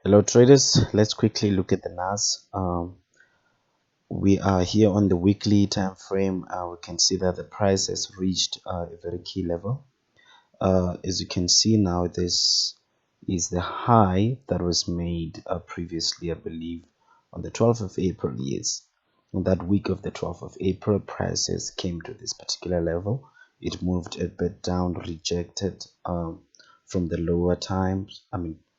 Hello traders, let's quickly look at the NAS. We are here on the weekly time frame. We can see that the price has reached a very key level. As you can see now, this is the high that was made previously, I believe, on the 12th of April. Yes, on that week of the 12th of April, prices came to this particular level. It moved a bit down, rejected from the lower times.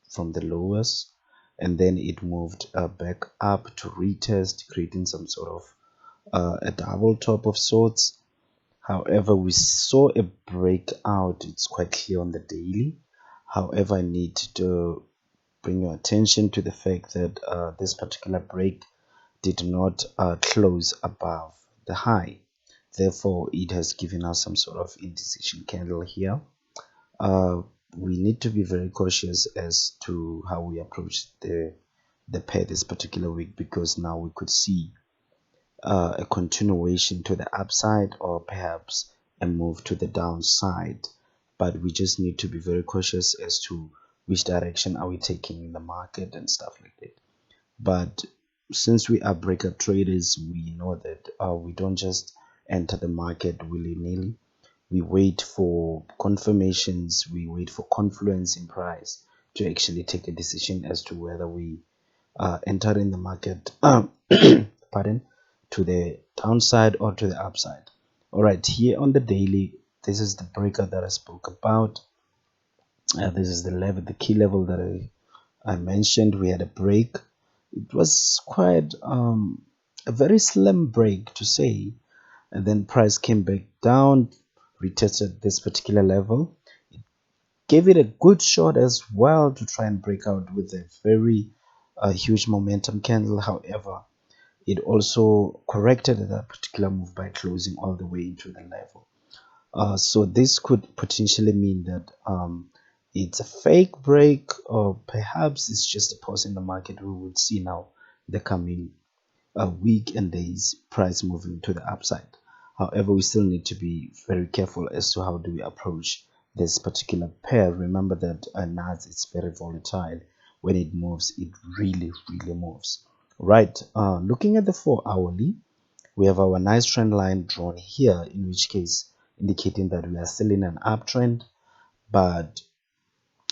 From the lowest, and then it moved back up to retest, creating some sort of a double top of sorts. However, we saw a breakout. It's quite clear on the daily. However, I need to bring your attention to the fact that this particular break did not close above the high. Therefore, it has given us some sort of indecision candle here. We need to be very cautious as to how we approach the pair this particular week, because now we could see a continuation to the upside or perhaps a move to the downside, but we just need to be very cautious as to which direction are we taking in the market and stuff like that. But since we are breakup traders, we know that we don't just enter the market willy-nilly. We wait for confirmations, we wait for confluence in price to actually take a decision as to whether we enter in the market pardon, to the downside or to the upside. All right, here on the daily, this is the breakout that I spoke about. This is the level, the key level that I mentioned. We had a break. It was quite a very slim break to say, and then price came back down, retested this particular level, gave it a good shot as well to try and break out with a very huge momentum candle. However, it also corrected that particular move by closing all the way into the level. So this could potentially mean that it's a fake break, or perhaps it's just a pause in the market. We will see now the coming week and days, price moving to the upside. However, we still need to be very careful as to how do we approach this particular pair. Remember that NAS is very volatile. When it moves, it really moves. Right, looking at the 4-hourly, we have our nice trend line drawn here, in which case indicating that we are still in an uptrend. But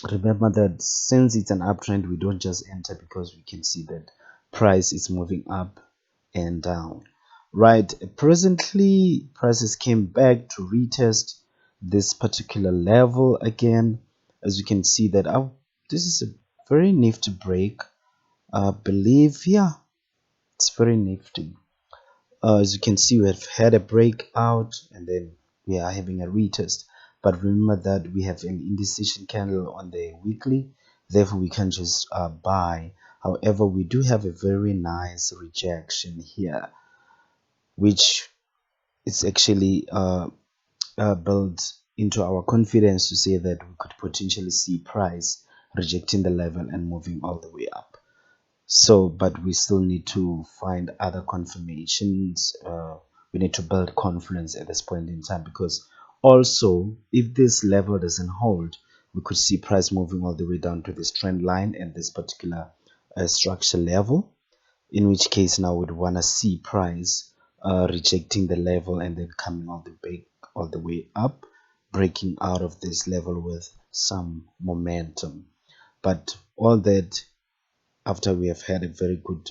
remember that since it's an uptrend, we don't just enter because we can see that price is moving up and down. Right, presently prices came back to retest this particular level again. As you can see that this is a very nifty break. I believe, yeah, it's very nifty. As you can see, we have had a breakout and then we are having a retest. But remember that we have an indecision candle on the weekly, therefore we can just buy. However, we do have a very nice rejection here, which is actually built into our confidence to say that we could potentially see price rejecting the level and moving all the way up. So, but we still need to find other confirmations. We need to build confidence at this point in time, because also if this level doesn't hold, we could see price moving all the way down to this trend line and this particular structure level, in which case now we'd want to see price rejecting the level and then coming all the way up, breaking out of this level with some momentum. But all that after we have had a very good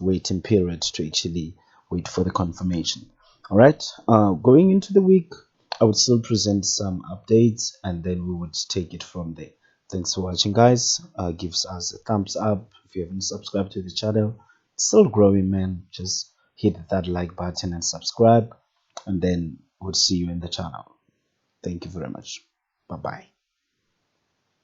waiting period to actually wait for the confirmation. All right, going into the week, I would still present some updates and then we would take it from there. Thanks for watching, guys. Give us a thumbs up if you haven't subscribed to the channel. It's still growing, man. Just hit that like button and subscribe, and then we'll see you in the channel. Thank you very much. Bye bye.